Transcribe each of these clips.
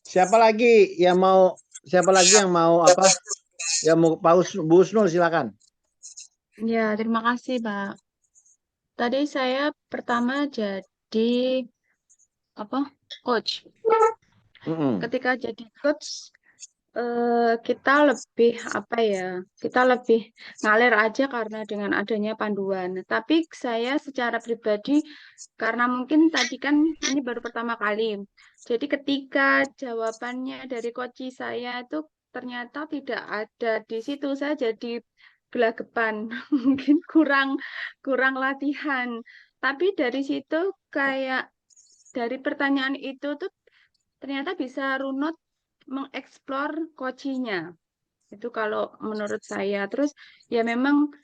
Siapa lagi yang mau apa? Yang mau paus Bu Husnul silakan. Ya, terima kasih, Pak. Tadi saya pertama jadi apa? Coach. Ketika jadi coach, kita lebih apa ya? Kita lebih ngalir aja karena dengan adanya panduan. Tapi saya secara pribadi karena mungkin tadi kan ini baru pertama kali. Jadi ketika jawabannya dari coach saya itu ternyata tidak ada di situ, saya jadi gelagapan. Mungkin kurang kurang latihan. Tapi dari situ kayak dari pertanyaan itu tuh ternyata bisa runut mengeksplor kocinya. Itu kalau menurut saya. Terus ya memang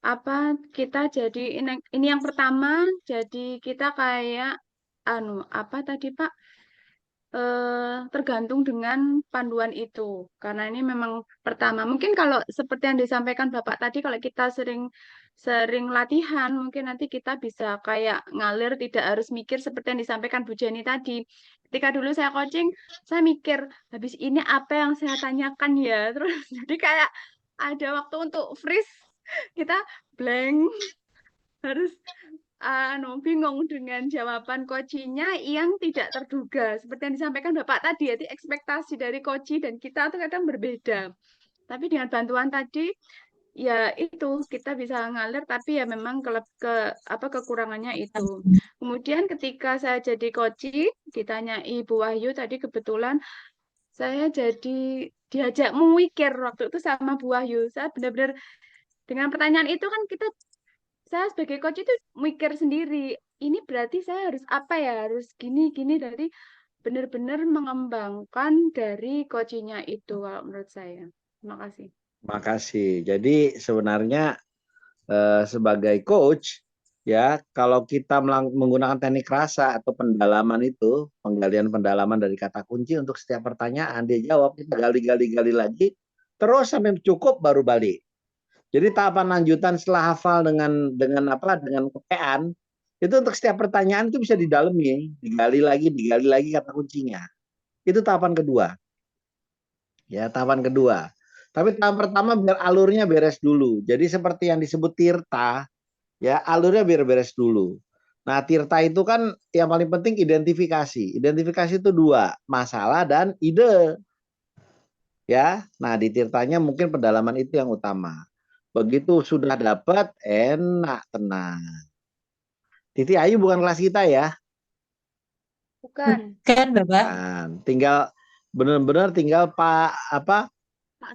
apa kita jadi ini yang pertama jadi kita kayak apa tadi Pak, tergantung dengan panduan itu. Karena ini memang pertama. Mungkin kalau seperti yang disampaikan Bapak tadi, kalau kita sering sering latihan, mungkin nanti kita bisa kayak ngalir, tidak harus mikir seperti yang disampaikan Bu Jenny tadi. Ketika dulu saya coaching, saya mikir, habis ini apa yang saya tanyakan ya? Terus jadi kayak ada waktu untuk freeze, kita blank, harus bingung dengan jawaban kocinya yang tidak terduga. Seperti yang disampaikan Bapak tadi, jadi ekspektasi dari koci dan kita tuh kadang berbeda. Tapi dengan bantuan tadi, ya itu kita bisa ngalir, tapi ya memang apa kekurangannya itu. Kemudian ketika saya jadi koci, ditanya Ibu Wahyu tadi kebetulan saya jadi diajak memikir waktu itu sama Bu Wahyu. Saya benar-benar dengan pertanyaan itu kan saya sebagai coach itu mikir sendiri, ini berarti saya harus apa ya, harus gini-gini dari benar-benar mengembangkan dari coachingnya itu kalau menurut saya. Terima kasih. Makasih. Jadi sebenarnya sebagai coach ya, kalau kita menggunakan teknik rasa atau pendalaman itu, penggalian pendalaman dari kata kunci untuk setiap pertanyaan dia jawab, kita gali-gali lagi terus sampai cukup baru balik. Jadi tahapan lanjutan setelah hafal dengan kepean itu untuk setiap pertanyaan itu bisa didalami, digali lagi kata kuncinya. Itu tahapan kedua. Ya, tahapan kedua. Tapi tahap pertama biar alurnya beres dulu. Jadi seperti yang disebut tirta, ya alurnya biar beres dulu. Nah, tirta itu kan yang paling penting identifikasi. Identifikasi itu dua, masalah dan ide. Ya, nah di tirtanya mungkin pendalaman itu yang utama. Begitu sudah dapat, enak, tenang. Titi Ayu bukan kelas kita ya. Bukan, Kan, Bapak? Nah, tinggal benar-benar tinggal Pak Pak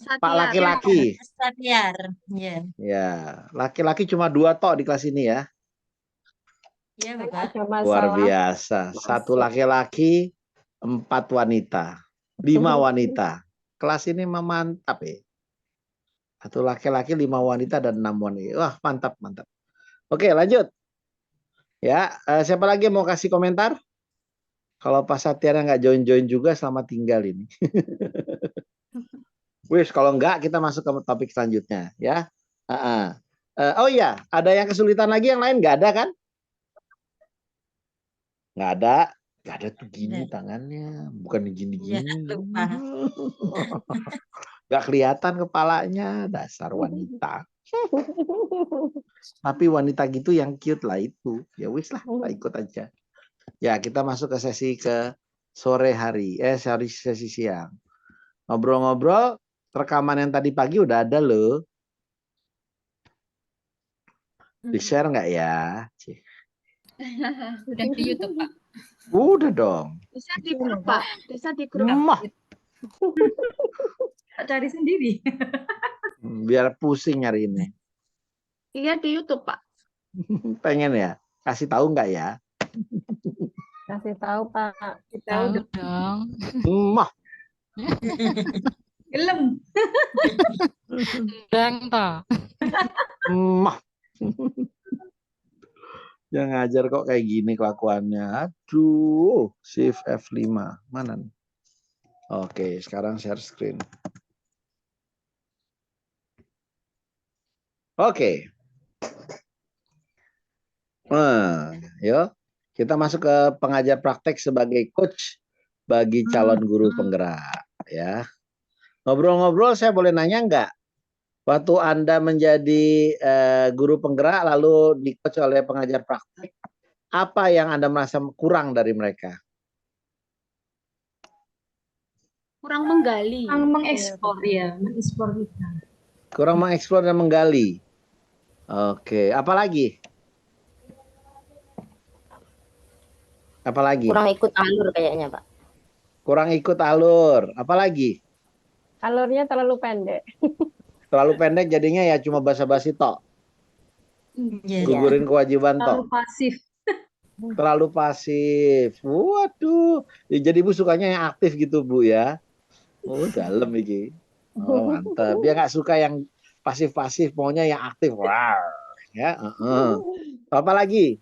Satiar. laki-laki. Satiar. Ya, Ya, laki-laki cuma 2 tok di kelas ini ya. ya, Saya Bapak. ada Luar masalah biasa. 1 masuk. laki-laki, 4 wanita. 5 wanita. Kelas ini mantap ya. 1 laki-laki, 5 wanita dan 6 wanita. Wah, mantap, mantap. Oke, lanjut. Ya, siapa lagi yang mau kasih komentar? Kalau Pak Satyana nggak join-join juga, selamat tinggal ini. Wis, kalau enggak kita masuk ke topik selanjutnya ya. Oh iya, ada yang kesulitan lagi yang lain nggak ada kan? Nggak ada. Nggak ada tuh gini Ya, tangannya, bukan ya, gini-gini. lupa. Nggak kelihatan kepalanya, dasar wanita. Tapi wanita gitu yang cute lah itu. Ya wis lah, kita ikut aja. Ya, kita masuk ke sesi ke sore hari, sesi siang. Ngobrol-ngobrol, rekaman yang tadi pagi udah ada loh. Di-share nggak ya? Cih. Sudah di YouTube, Pak. Udah dong. Bisa di grup Pak, bisa di grup. Mah, Cari sendiri. biar pusing nyari ini. Iya di YouTube Pak. Pengen ya? Kasih tahu nggak ya? Kasih tahu Pak. Tahu dong. Mah, Gelem. Dang toh. mah. Yang ngajar kok kayak gini kelakuannya. Aduh, Shift F5. Mana nih? Oke, sekarang share screen. Oke. Nah, yuk. Kita masuk ke pengajar praktek sebagai coach bagi calon guru penggerak ya. Ngobrol-ngobrol saya boleh nanya nggak? Waktu Anda menjadi guru penggerak lalu di-coach oleh pengajar praktik, apa yang Anda merasa kurang dari mereka? Kurang menggali. Kurang mengekspor ya, mengekspor kita. Kurang mengeksplor dan menggali. Oke, apalagi? Apalagi? Kurang ikut alur kayaknya, Pak. Kurang ikut alur. Apalagi? Alurnya terlalu pendek. Terlalu pendek jadinya ya cuma basa-basi tok. Iya. Gugurin kewajiban Terlalu tok. pasif. Terlalu pasif. Waduh. Ya, jadi Bu sukanya yang aktif gitu Bu ya. Oh dalam iki. Oh mantap. Dia nggak suka yang pasif-pasif, maunya yang aktif. Wow. Ya. Apa lagi?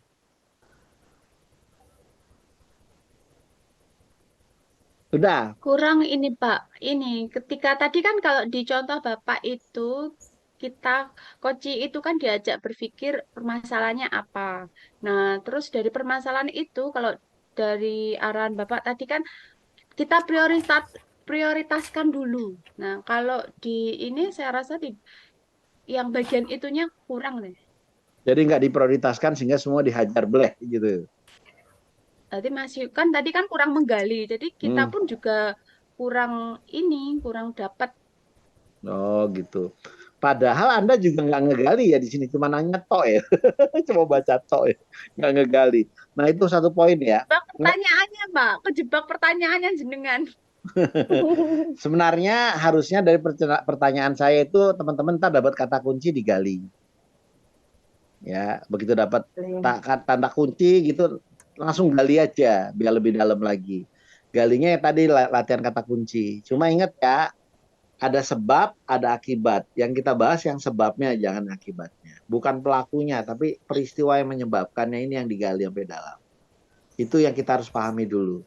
Sudah. Kurang ini Pak, ini ketika tadi kan kalau di contoh Bapak itu kita koci itu kan diajak berpikir permasalahannya apa. Nah, terus dari permasalahan itu kalau dari arahan Bapak tadi kan kita prioritaskan dulu. Nah, kalau di ini saya rasa yang bagian itunya kurang deh. Jadi nggak diprioritaskan sehingga semua dihajar bleh gitu. Tadi masih kan tadi kan kurang menggali. Jadi kita pun juga kurang dapat. Oh gitu. Padahal Anda juga nggak ngegali ya di sini, cuma nanya tok ya. Cuma baca tok ya, nggak ngegali. Nah itu satu poin ya. Pertanyaannya, Pak, kejebak pertanyaannya jenengan. Sebenarnya harusnya dari pertanyaan saya itu teman-teman tak dapat kata kunci digali. Ya, begitu dapat tanda kunci gitu langsung gali aja biar lebih dalam lagi. Galinya ya tadi latihan kata kunci. Cuma ingat ya, ada sebab, ada akibat. Yang kita bahas yang sebabnya, jangan akibatnya. Bukan pelakunya, tapi peristiwa yang menyebabkannya ini yang digali sampai dalam. Itu yang kita harus pahami dulu.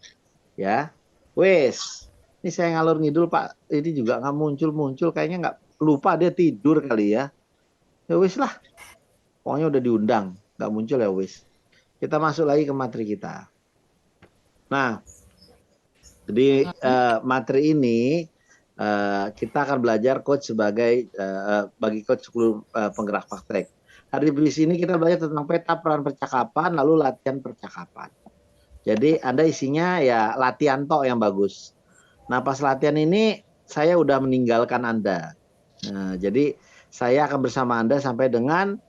Ya, wes. Ini saya ngalur ngidul Pak. Ini juga nggak muncul-muncul. Kayaknya nggak lupa dia tidur kali ya. Ya wes lah. Pokoknya udah diundang. Nggak muncul ya wes. Kita masuk lagi ke materi kita. Nah, jadi materi ini kita akan belajar coach sebagai bagi coach penggerak praktek. Hari di sini kita belajar tentang peta peran percakapan lalu latihan percakapan. Jadi Anda isinya ya latihan tok yang bagus. Nah pas latihan ini saya udah meninggalkan Anda. Nah, jadi saya akan bersama Anda sampai dengan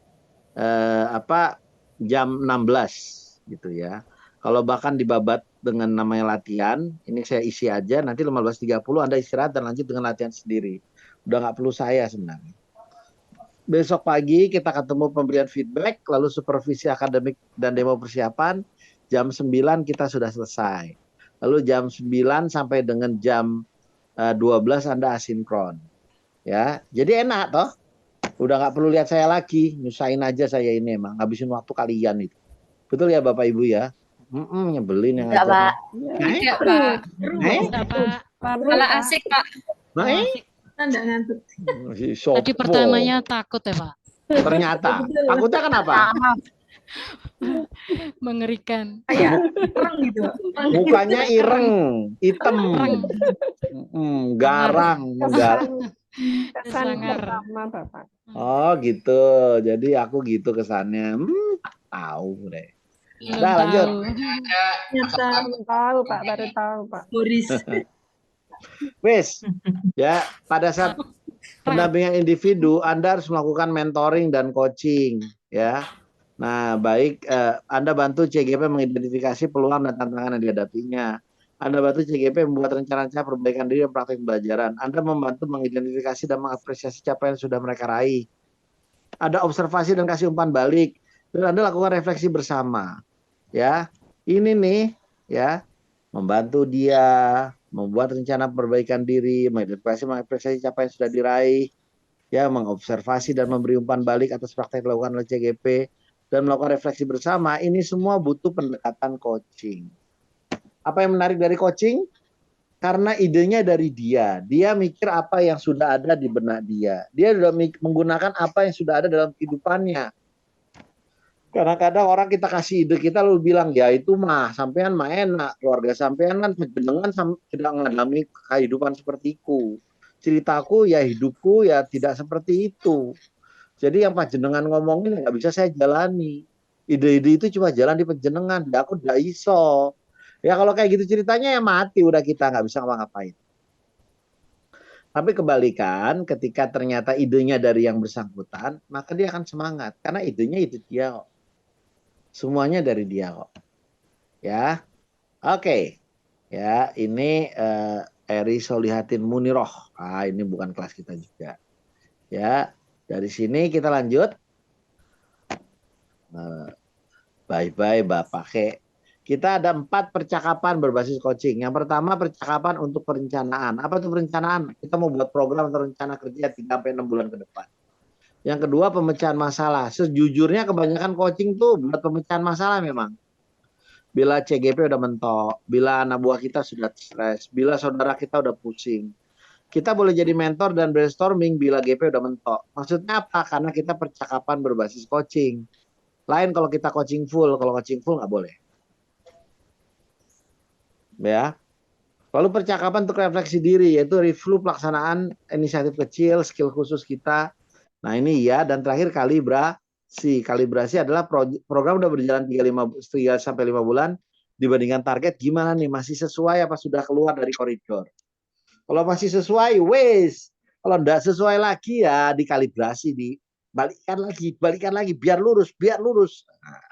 jam 16 gitu ya. Kalau bahkan dibabat dengan namanya latihan, ini saya isi aja, nanti 15.30 Anda istirahat dan lanjut dengan latihan sendiri. Udah nggak perlu saya sebenarnya. Besok pagi kita ketemu pemberian feedback, lalu supervisi akademik dan demo persiapan, jam 9 kita sudah selesai. Lalu jam 9 sampai dengan jam 12 Anda asinkron. Ya, jadi enak toh. Udah nggak perlu lihat saya lagi, nyusahin aja saya ini emang, ngabisin waktu kalian itu. Betul ya Bapak Ibu ya? Nyebelin yang Enggak, ngajar. Pak. Enggak, Pak. Enggak, Pak. Malah asik, Pak. Malah asik. Enggak ngantuk. Tadi pertamanya takut ya, Pak. Ternyata. Takutnya kenapa? Mengerikan. Kayak ireng gitu. Mukanya ireng, hitam, garang. Kesan Sangar. pertama, Bapak. Oh gitu. Jadi aku gitu kesannya. Tahu deh. Belum Udah, lanjut. tahu. Ternyata Tahu, Pak, baru tahu, Pak. Boris. Wes, ya pada saat pendampingan individu Anda harus melakukan mentoring dan coaching, ya. Nah, baik Anda bantu CGP mengidentifikasi peluang dan tantangan yang dihadapinya. Anda bantu CGP membuat rencana-rencana perbaikan diri dan praktik pembelajaran. Anda membantu mengidentifikasi dan mengapresiasi capaian yang sudah mereka raih. Ada observasi dan kasih umpan balik. Dan Anda lakukan refleksi bersama. Ya, ini nih, ya, membantu dia membuat rencana perbaikan diri, mengapresiasi capaian yang sudah diraih, ya, mengobservasi dan memberi umpan balik atas praktek yang dilakukan oleh CGP, dan melakukan refleksi bersama. Ini semua butuh pendekatan coaching. Apa yang menarik dari coaching? Karena idenya dari dia. Dia mikir apa yang sudah ada di benak dia. Dia sudah menggunakan apa yang sudah ada dalam kehidupannya. Kadang-kadang orang kita kasih ide kita lalu bilang ya itu mah sampean mah enak, keluarga sampean kan jenengan tidak mengalami kehidupan sepertiku. Ceritaku ya hidupku ya tidak seperti itu. Jadi yang panjenengan ngomongin nggak bisa saya jalani. Ide-ide itu cuma jalan di panjenengan, ya aku nggak iso. Ya kalau kayak gitu ceritanya ya mati udah kita nggak bisa ngapa-ngapain. Tapi kebalikan ketika ternyata idenya dari yang bersangkutan, maka dia akan semangat karena idenya itu dia kok. Semuanya dari dia kok. Ya. Oke. Ya, ini Eri Solihatin Muniroh. Ah, ini bukan kelas kita juga. Ya, dari sini kita lanjut. Bye-bye Bapak Ke. Kita ada 4 percakapan berbasis coaching. Yang pertama percakapan untuk perencanaan. Apa itu perencanaan? Kita mau buat program atau rencana kerja 3-6 bulan ke depan. Yang kedua pemecahan masalah. Sejujurnya kebanyakan coaching tuh buat pemecahan masalah memang. Bila CGP udah mentok, bila anak buah kita sudah stres, bila saudara kita udah pusing. Kita boleh jadi mentor dan brainstorming bila GP udah mentok. Maksudnya apa? Karena kita percakapan berbasis coaching. Lain kalau kita coaching full nggak boleh. Ya. Lalu percakapan untuk refleksi diri, yaitu review pelaksanaan inisiatif kecil, skill khusus kita. Nah ini ya, dan terakhir kalibrasi. Kalibrasi adalah program udah berjalan 3-5 bulan, dibandingkan target gimana nih, masih sesuai apa sudah keluar dari koridor. Kalau masih sesuai, wes. Kalau enggak sesuai lagi ya dikalibrasi, balikan lagi, biar lurus. Nah,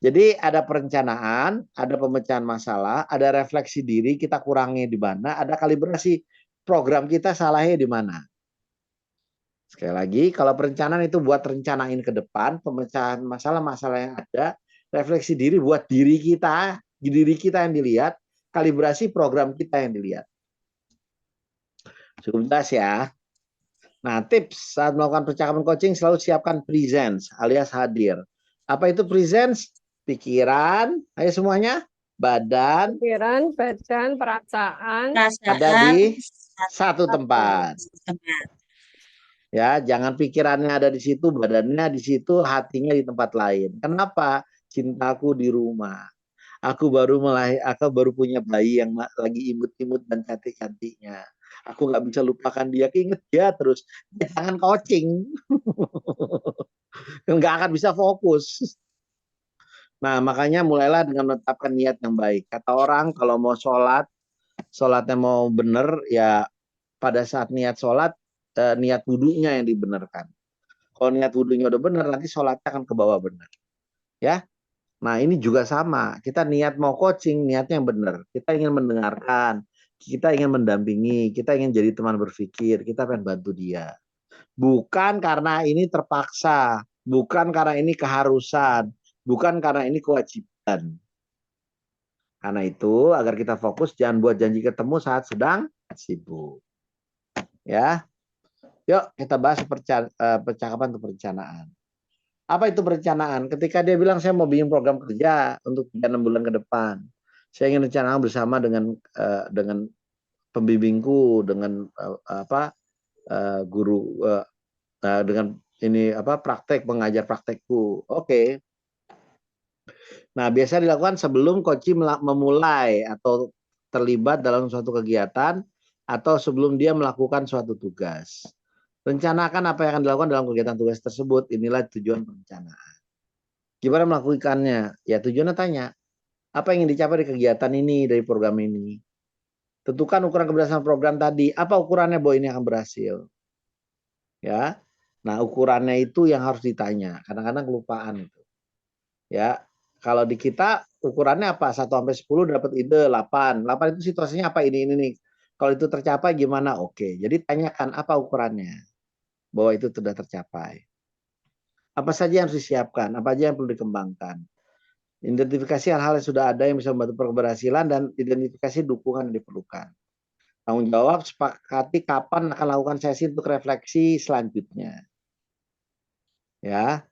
jadi ada perencanaan, ada pemecahan masalah, ada refleksi diri, kita kurangnya di mana, ada kalibrasi program kita salahnya di mana. Sekali lagi, kalau perencanaan itu buat rencanain ke depan, pemecahan masalah-masalah yang ada, refleksi diri buat diri kita yang dilihat, kalibrasi program kita yang dilihat. Cukup jelas ya. Nah, tips saat melakukan percakapan coaching selalu siapkan presence alias hadir. Apa itu presence? Pikiran, ayo semuanya, badan, Pikiran, badan, perasaan. ada di satu tempat. Ya, jangan pikirannya ada di situ, badannya di situ, hatinya di tempat lain. Kenapa? Cintaku di rumah. Aku baru punya bayi yang lagi imut-imut dan cantik-cantiknya. Aku nggak bisa lupakan dia, keinget dia terus. Jangan coaching, nggak akan bisa fokus. Nah, makanya mulailah dengan menetapkan niat yang baik. Kata orang kalau mau sholatnya mau bener, ya pada saat niat sholat, niat wudhunya yang dibenarkan. Kalau niat wudhunya udah bener, nanti sholatnya akan ke bawah bener. Ya, nah ini juga sama. Kita niat mau coaching, niatnya yang bener. Kita ingin mendengarkan, kita ingin mendampingi, kita ingin jadi teman berpikir, kita pengen bantu dia. Bukan karena ini terpaksa, bukan karena ini keharusan, bukan karena ini kewajiban. Karena itu, agar kita fokus, jangan buat janji ketemu saat sedang sibuk. Ya, yuk kita bahas percakapan untuk perencanaan. Apa itu perencanaan? Ketika dia bilang saya mau bikin program kerja untuk 6 bulan ke depan, saya ingin rencanakan bersama dengan pembimbingku, dengan guru, dengan ini praktek pengajar praktekku. Oke. Nah, biasa dilakukan sebelum coaching memulai atau terlibat dalam suatu kegiatan atau sebelum dia melakukan suatu tugas. Rencanakan apa yang akan dilakukan dalam kegiatan tugas tersebut. Inilah tujuan perencanaan. Gimana melakukannya? Ya tujuannya tanya, apa yang ingin dicapai dari kegiatan ini, dari program ini? Tentukan ukuran keberhasilan program tadi. Apa ukurannya bahwa ini akan berhasil? Ya. Nah, ukurannya itu yang harus ditanya. Kadang-kadang kelupaan itu. Ya. Kalau di kita ukurannya apa? 1 sampai 10 dapat ide 8. 8 itu situasinya apa ini nih. Kalau itu tercapai gimana? Oke. Jadi tanyakan apa ukurannya bahwa itu sudah tercapai. Apa saja yang harus disiapkan? Apa saja yang perlu dikembangkan? Identifikasi hal-hal yang sudah ada yang bisa membantu keberhasilan dan identifikasi dukungan yang diperlukan. Tanggung jawab, sepakati kapan akan lakukan sesi untuk refleksi selanjutnya. Ya.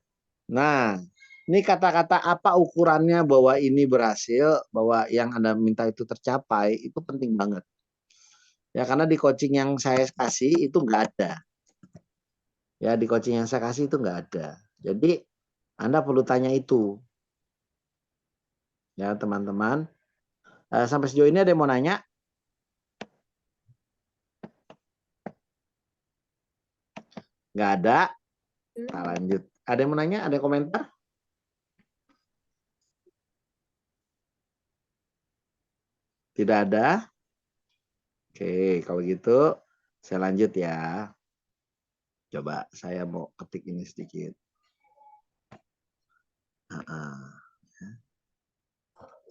Nah, ini kata-kata apa ukurannya bahwa ini berhasil, bahwa yang Anda minta itu tercapai, itu penting banget. Ya, karena di coaching yang saya kasih itu nggak ada. Ya, di coaching yang saya kasih itu nggak ada. Jadi Anda perlu tanya itu. Ya, teman-teman. Sampai sejauh ini ada yang mau nanya? Nggak ada. Kita lanjut. Ada yang mau nanya? Ada yang komentar? Tidak ada? Oke, kalau gitu saya lanjut ya. Coba saya mau ketik ini sedikit.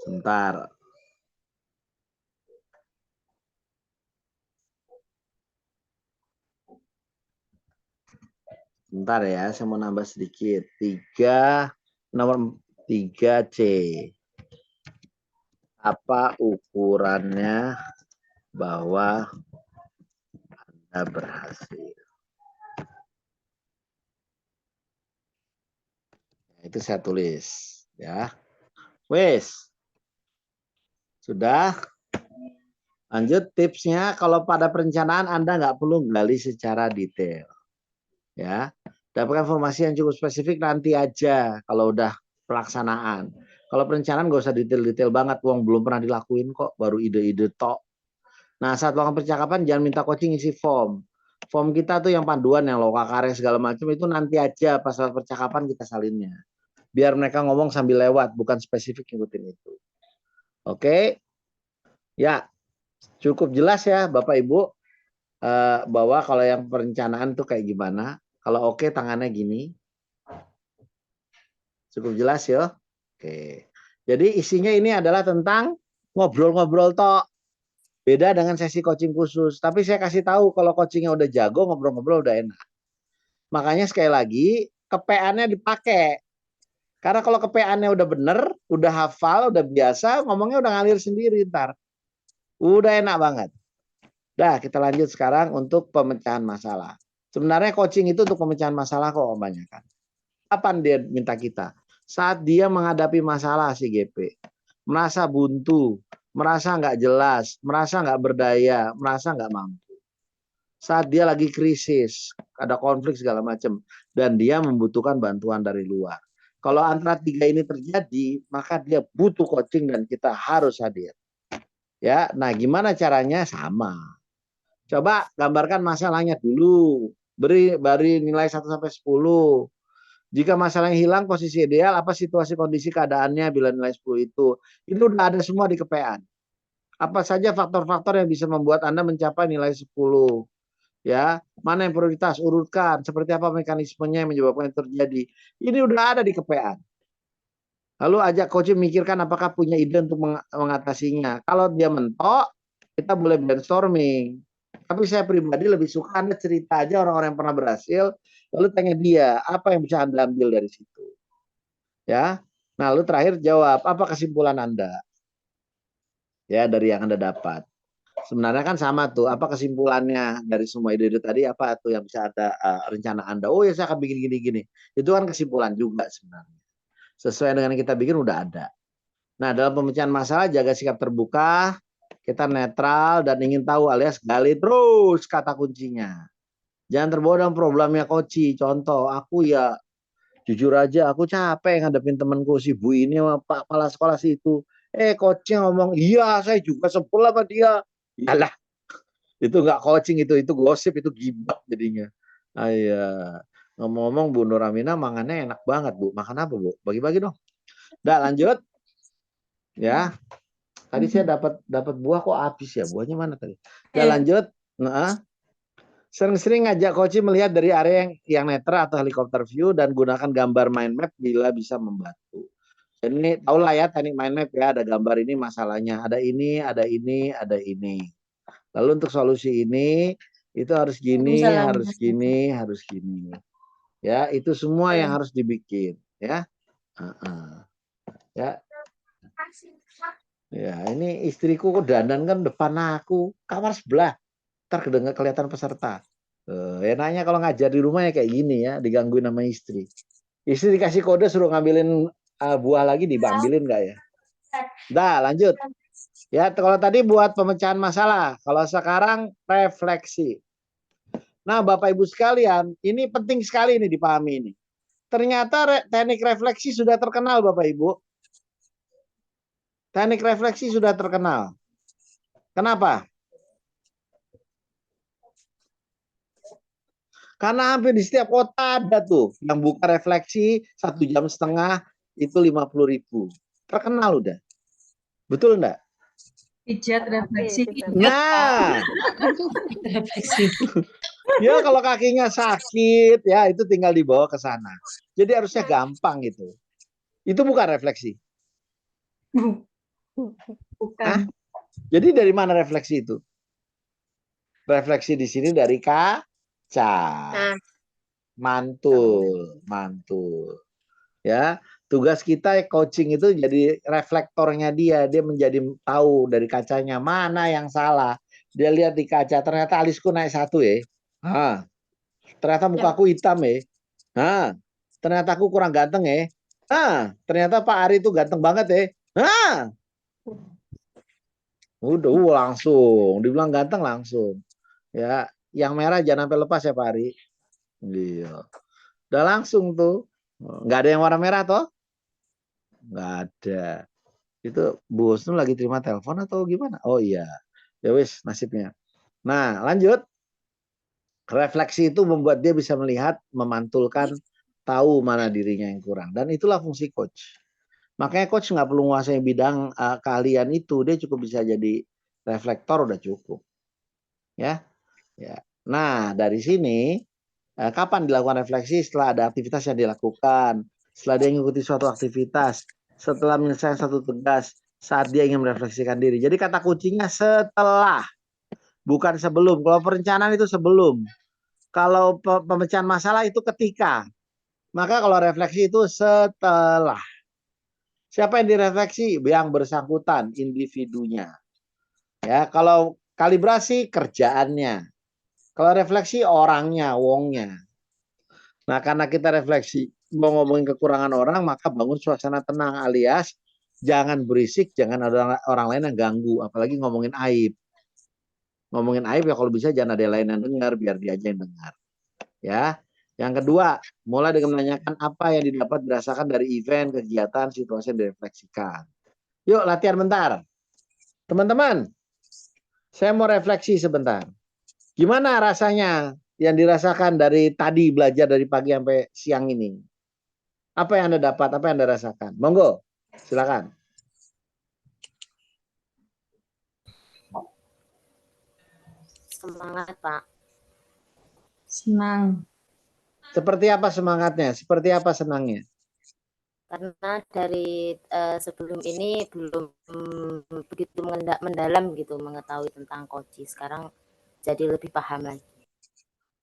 Sebentar. Sebentar ya, saya mau nambah sedikit. Nomor 3C. Apa ukurannya bahwa Anda berhasil? Itu saya tulis ya. Wes. Sudah. Lanjut tipsnya, kalau pada perencanaan Anda nggak perlu gali secara detail. Ya, dapatkan informasi yang cukup spesifik nanti aja kalau udah pelaksanaan. Kalau perencanaan nggak usah detail-detail banget, uang belum pernah dilakuin kok, baru ide-ide tok. Nah, saat melakukan percakapan jangan minta coaching isi form. Form kita tuh yang panduan, yang loka karya segala macam itu nanti aja pas saat percakapan kita salinnya. Biar mereka ngomong sambil lewat, bukan spesifik ngikutin itu. Oke? Ya, cukup jelas ya Bapak Ibu bahwa kalau yang perencanaan tuh kayak gimana. Kalau oke tangannya gini. Cukup jelas ya. Oke. Jadi isinya ini adalah tentang ngobrol-ngobrol tok. Beda dengan sesi coaching khusus. Tapi saya kasih tahu kalau coachingnya udah jago, ngobrol-ngobrol udah enak. Makanya sekali lagi kepeannya dipakai. Karena kalau kepeannya udah bener, udah hafal, udah biasa, ngomongnya udah ngalir sendiri ntar. Udah enak banget. Dah, kita lanjut sekarang untuk pemecahan masalah. Sebenarnya coaching itu untuk pemecahan masalah kok kebanyakan. Kapan dia minta kita? Saat dia menghadapi masalah si GP. Merasa buntu, merasa nggak jelas, merasa nggak berdaya, merasa nggak mampu. Saat dia lagi krisis, ada konflik segala macam, dan dia membutuhkan bantuan dari luar. Kalau antara tiga ini terjadi, maka dia butuh coaching dan kita harus hadir. Ya, nah gimana caranya? Sama. Coba gambarkan masalahnya dulu. Beri nilai 1 sampai 10. Jika masalahnya hilang, posisi ideal, apa situasi kondisi keadaannya bila nilai 10 itu. Itu udah ada semua di kepean. Apa saja faktor-faktor yang bisa membuat Anda mencapai nilai 10. Ya, mana yang prioritas, urutkan. Seperti apa mekanismenya yang menyebabkan itu terjadi. Ini udah ada di kepean. Lalu ajak coach mikirkan apakah punya ide untuk mengatasinya. Kalau dia mentok, kita boleh brainstorming. Tapi saya pribadi lebih suka Anda cerita aja orang-orang yang pernah berhasil, lalu tanya dia, apa yang bisa Anda ambil dari situ. Ya. Nah, lalu terakhir jawab, apa kesimpulan Anda? Ya, dari yang Anda dapat. Sebenarnya kan sama tuh, apa kesimpulannya dari semua ide-ide tadi, apa tuh yang bisa ada rencana Anda? Oh ya, saya akan bikin gini-gini. Itu kan kesimpulan juga sebenarnya. Sesuai dengan yang kita bikin udah ada. Nah, dalam pemecahan masalah jaga sikap terbuka, kita netral dan ingin tahu alias gali terus kata kuncinya. Jangan terbawa dalam problemnya koci. Contoh, aku ya jujur aja aku capek ngadepin temanku si Bu ini sama Pak Kepala Sekolah situ. Coachnya ngomong, iya saya juga sebel sama dia. Yalah, itu nggak coaching, itu gosip, itu gibah jadinya. Iya. Ngomong-ngomong Bu Nuramina mangannya enak banget Bu. Makan apa Bu? Bagi-bagi dong. Udah lanjut. Ya. Tadi saya dapat buah kok habis ya. Buahnya mana tadi? Udah lanjut. Nah, sering-sering ngajak coach melihat dari area yang netral atau helikopter view dan gunakan gambar mind map bila bisa membantu. Jadi ini tahulah ya teknik mind map ya, ada gambar ini masalahnya, ada ini, ada ini, ada ini. Lalu untuk solusi ini itu harus gini, harus gini, harus gini. Ya, itu semua yang harus dibikin ya. Ya. Ya, ini istriku kok dandan kan depan aku, kamar sebelah. Ntar kedengar kelihatan peserta. Enaknya kalau ngajar di rumah ya kayak gini ya, digangguin sama istri. Istri dikasih kode suruh ngambilin buah lagi, diambilin nggak ya? Dah, lanjut. Ya, kalau tadi buat pemecahan masalah, kalau sekarang refleksi. Nah, Bapak Ibu sekalian, ini penting sekali ini dipahami ini. ternyata teknik refleksi sudah terkenal Bapak Ibu. Teknik refleksi sudah terkenal. Kenapa? Karena hampir di setiap kota ada tuh yang buka refleksi 1,5 jam itu 50.000. Terkenal udah. Betul enggak? Pijat refleksi. Nah, Refleksi. ya kalau kakinya sakit ya itu tinggal dibawa ke sana. Jadi harusnya gampang itu. Itu bukan refleksi. Bukan. Jadi dari mana refleksi itu? Refleksi di sini dari kaca. Mantul, mantul. Ya, tugas kita coaching itu jadi reflektornya dia menjadi tahu dari kacanya mana yang salah. Dia lihat di kaca, ternyata alisku naik 1 ya. Ternyata mukaku hitam ya. Ternyata aku kurang ganteng ya. Ternyata Pak Ari itu ganteng banget ya. Udah langsung dibilang ganteng langsung. Ya, yang merah jangan sampai lepas ya Pak Ari. Iya. Udah langsung tuh. Nggak ada yang warna merah toh? Nggak ada. Itu Bu Husnul lagi terima telepon atau gimana? Oh iya. Ya wis nasibnya. Nah, lanjut. Refleksi itu membuat dia bisa melihat, memantulkan, tahu mana dirinya yang kurang. Dan itulah fungsi coach. Makanya coach nggak perlu menguasai bidang keahlian itu. Dia cukup bisa jadi reflektor udah cukup. Ya. Nah, dari sini kapan dilakukan refleksi? Setelah ada aktivitas yang dilakukan, setelah dia mengikuti suatu aktivitas, setelah menyelesaikan satu tugas, saat dia ingin merefleksikan diri. Jadi kata kuncinya setelah, bukan sebelum. Kalau perencanaan itu sebelum. Kalau pemecahan masalah itu ketika. Maka kalau refleksi itu setelah. Siapa yang direfleksi? Yang bersangkutan, individunya. Ya, kalau kalibrasi kerjaannya. Kalau refleksi orangnya, wongnya. Nah, karena kita refleksi mau ngomongin kekurangan orang, maka bangun suasana tenang alias jangan berisik, jangan ada orang lain yang ganggu, apalagi ngomongin aib. Ngomongin aib ya kalau bisa jangan ada yang lain yang dengar, biar dia aja yang dengar. Ya. Yang kedua, mulai dengan menanyakan apa yang didapat berdasarkan dari event, kegiatan, situasi yang direfleksikan. Yuk latihan bentar. Teman-teman, saya mau refleksi sebentar. Gimana rasanya yang dirasakan dari tadi belajar dari pagi sampai siang ini? Apa yang Anda dapat? Apa yang Anda rasakan? Monggo, silakan. Semangat, Pak. Senang. Seperti apa semangatnya? Seperti apa senangnya? Karena dari sebelum ini belum begitu mendalam gitu mengetahui tentang Koji. Sekarang jadi lebih paham lagi.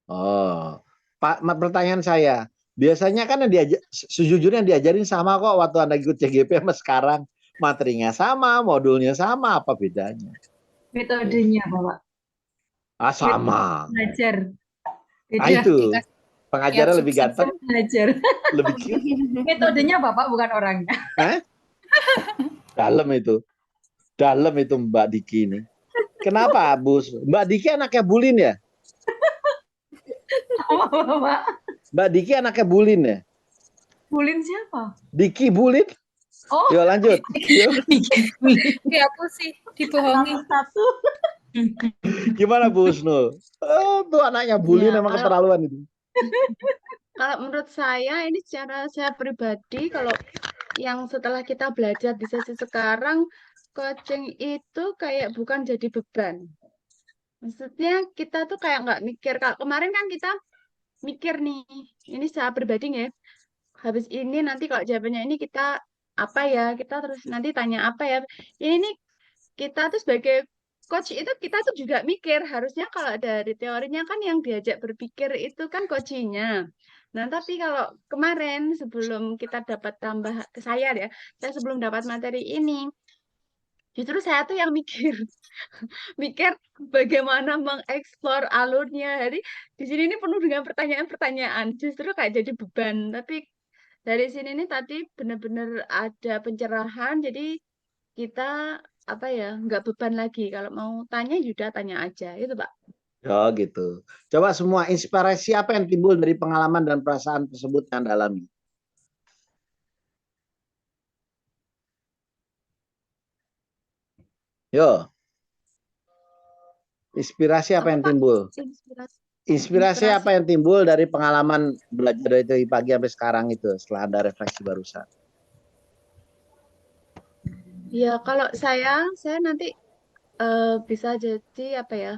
Oh, Pak, pertanyaan saya. Biasanya kan sejujurnya diajarin sama kok waktu Anda ikut CGP sama sekarang. Materinya sama, modulnya sama, apa bedanya? Metodenya, Bapak. Sama. Belajar. Nah itu, pengajarnya lebih ganteng. Belajar. Lebih Metodenya Bapak bukan orangnya. Dalam itu. Dalam itu Mbak Diki ini. Kenapa, Bu? Mbak Diki anaknya Bulin ya? Bapak. Mbak Diki anaknya Bulin ya? Bulin siapa? Diki Bulin. Oh. Yuk lanjut. Yuk. Kayak aku sih dibohongi. Satu. Gimana Bu Husnul? Oh, tuh anaknya Bulin Ya, emang keterlaluan itu. Kalau menurut saya ini secara saya pribadi, kalau yang setelah kita belajar di sesi sekarang, coaching itu kayak bukan jadi beban. Maksudnya kita tuh kayak nggak mikir. Kalau kemarin kan kita mikir nih, ini saya pribadi ya, habis ini nanti kalau jawabannya ini kita apa ya, kita terus nanti tanya apa ya. Ini nih kita tuh sebagai coach itu kita tuh juga mikir, harusnya kalau dari teorinya kan yang diajak berpikir itu kan coachingnya. Nah, tapi kalau kemarin sebelum kita dapat tambah saya ya, saya sebelum dapat materi ini, justru saya tuh yang mikir, mikir bagaimana mengeksplor alurnya. Jadi di sini ini penuh dengan pertanyaan-pertanyaan, justru kayak jadi beban. Tapi dari sini ini tadi benar-benar ada pencerahan, jadi kita apa ya nggak beban lagi. Kalau mau tanya Yuda tanya aja, itu Pak. Oh gitu. Coba semua inspirasi apa yang timbul dari pengalaman dan perasaan tersebut yang Anda alami? Yo, inspirasi apa Apa yang Pak? timbul? Inspirasi. Inspirasi Inspirasi. apa yang timbul dari pengalaman belajar dari pagi sampai sekarang itu setelah ada refleksi barusan? Ya, kalau saya nanti bisa jadi apa ya?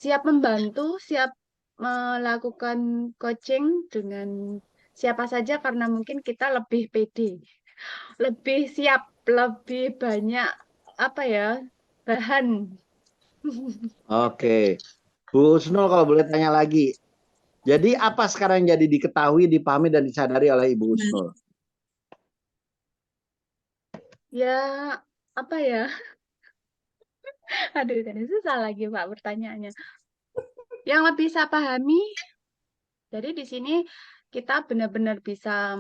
Siap membantu, siap melakukan coaching dengan siapa saja karena mungkin kita lebih pede, lebih siap, lebih banyak apa ya? Bahan. Oke, Bu Husnul kalau boleh tanya lagi, jadi apa sekarang yang jadi diketahui, dipahami dan disadari oleh Ibu Husnul? Ya, apa ya? Aduh, ini susah lagi Pak pertanyaannya. Yang lebih saya pahami, jadi di sini kita benar-benar bisa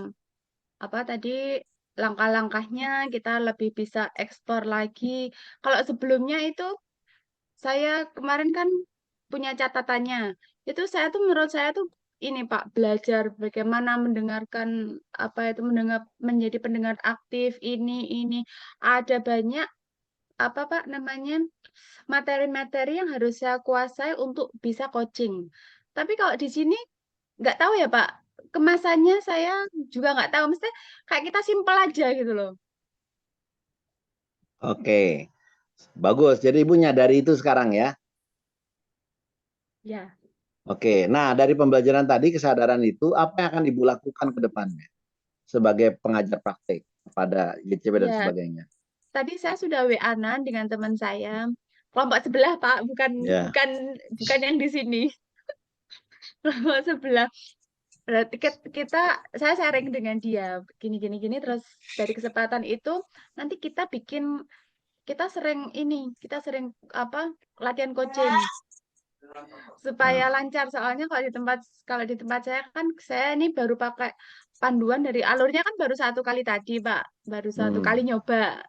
apa tadi langkah-langkahnya kita lebih bisa eksplor lagi. Kalau sebelumnya itu saya kemarin kan punya catatannya. Itu saya tuh menurut saya tuh ini Pak, belajar bagaimana mendengarkan apa itu mendengar menjadi pendengar aktif ini ada banyak apa Pak namanya materi-materi yang harus saya kuasai untuk bisa coaching. Tapi kalau di sini nggak tahu ya Pak, kemasannya saya juga nggak tahu. Mesti kayak kita simpel aja gitu loh. Oke, bagus. Jadi Ibu nyadari itu sekarang ya. Ya, Oke, nah dari pembelajaran tadi kesadaran itu apa yang akan Ibu lakukan ke depannya sebagai pengajar praktik kepada YCB dan ya. sebagainya? Tadi saya sudah WA-an dengan teman saya. Kelompok sebelah Pak, bukan Ya. bukan bukan yang di sini. Kelompok sebelah. Berarti saya sharing dengan dia gini terus dari kesempatan itu nanti kita sering kita sering apa latihan coaching supaya lancar soalnya kalau di tempat saya kan saya ini baru pakai panduan dari alurnya kan baru satu kali tadi Pak, baru satu kali nyoba.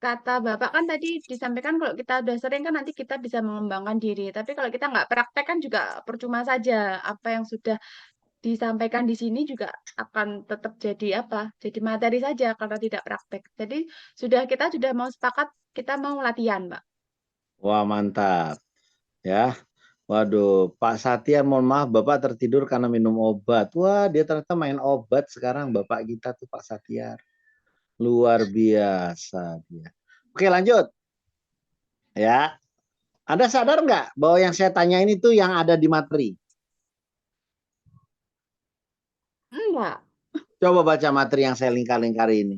Kata Bapak kan tadi disampaikan kalau kita udah sering kan nanti kita bisa mengembangkan diri. Tapi kalau kita nggak praktek kan juga percuma saja. Apa yang sudah disampaikan di sini juga akan tetap jadi apa? Jadi materi saja karena tidak praktek. Jadi kita sudah mau sepakat kita mau latihan, Pak. Wah, mantap. Ya. Waduh, Pak Satya, mohon maaf, Bapak tertidur karena minum obat. Wah, dia ternyata main obat sekarang, Bapak kita tuh Pak Satya. Luar biasa dia. Oke, lanjut. Ya, Anda sadar nggak bahwa yang saya tanyain itu yang ada di materi? Enggak. Coba baca materi yang saya lingkar-lingkari ini.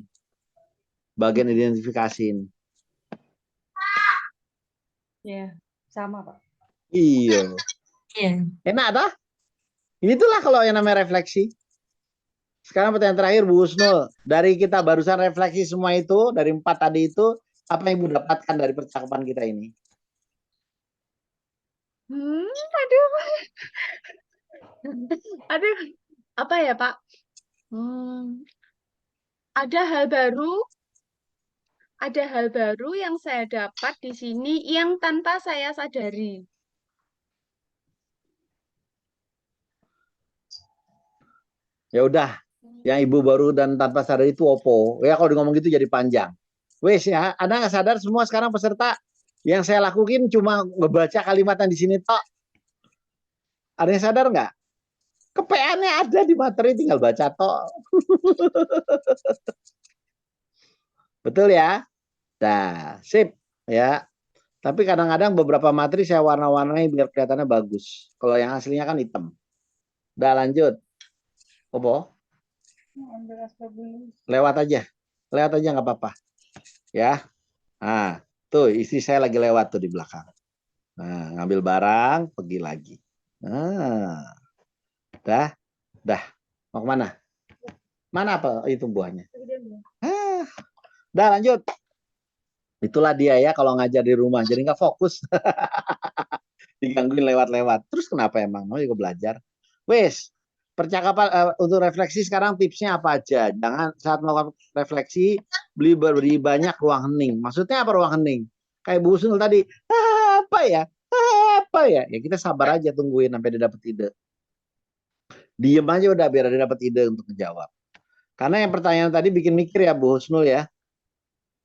Bagian identifikasi ini. Iya, sama Pak. Iya. Iya. Enak dah. Itulah kalau yang namanya refleksi. Sekarang pertanyaan terakhir Bu Husnul. Dari kita barusan refleksi semua itu, dari 4 tadi itu, apa yang Ibu dapatkan dari percakapan kita ini? Aduh. Aduh. Apa ya, Pak? Ada hal baru yang saya dapat di sini yang tanpa saya sadari. Ya udah, yang Ibu baru dan tanpa sadar itu opo. Ya kalau ngomong gitu jadi panjang. Wes ya, Anda nggak sadar semua sekarang peserta yang saya lakuin cuma ngebaca kalimat yang di sini tok. Ada yang sadar nggak? Kepeannya ada di materi, tinggal baca tok. Betul ya? Nah, sip ya. Tapi kadang-kadang beberapa materi saya warna-warnai biar kelihatannya bagus. Kalau yang aslinya kan hitam. Udah lanjut. Opo? Lewat aja. Lewat aja nggak apa-apa. Ya. Nah, tuh istri saya lagi lewat tuh di belakang. Nah, ngambil barang, pergi lagi. Nah, dah. Mau kemana? Mana apa itu buahnya? Dah lanjut. Itulah dia ya kalau ngajar di rumah, jadi nggak fokus. Digangguin lewat-lewat. Terus kenapa emang? Mau juga belajar. Wes, percakapan untuk refleksi sekarang tipsnya apa aja? Jangan saat melakukan refleksi beri banyak ruang hening. Maksudnya apa ruang hening? Kayak Bu Husnul tadi, apa ya? Apa ya? Ya kita sabar aja tungguin sampai dia dapat ide. Diem aja udah biar dia dapat ide untuk menjawab. Karena yang pertanyaan tadi bikin mikir ya Bu Husnul ya.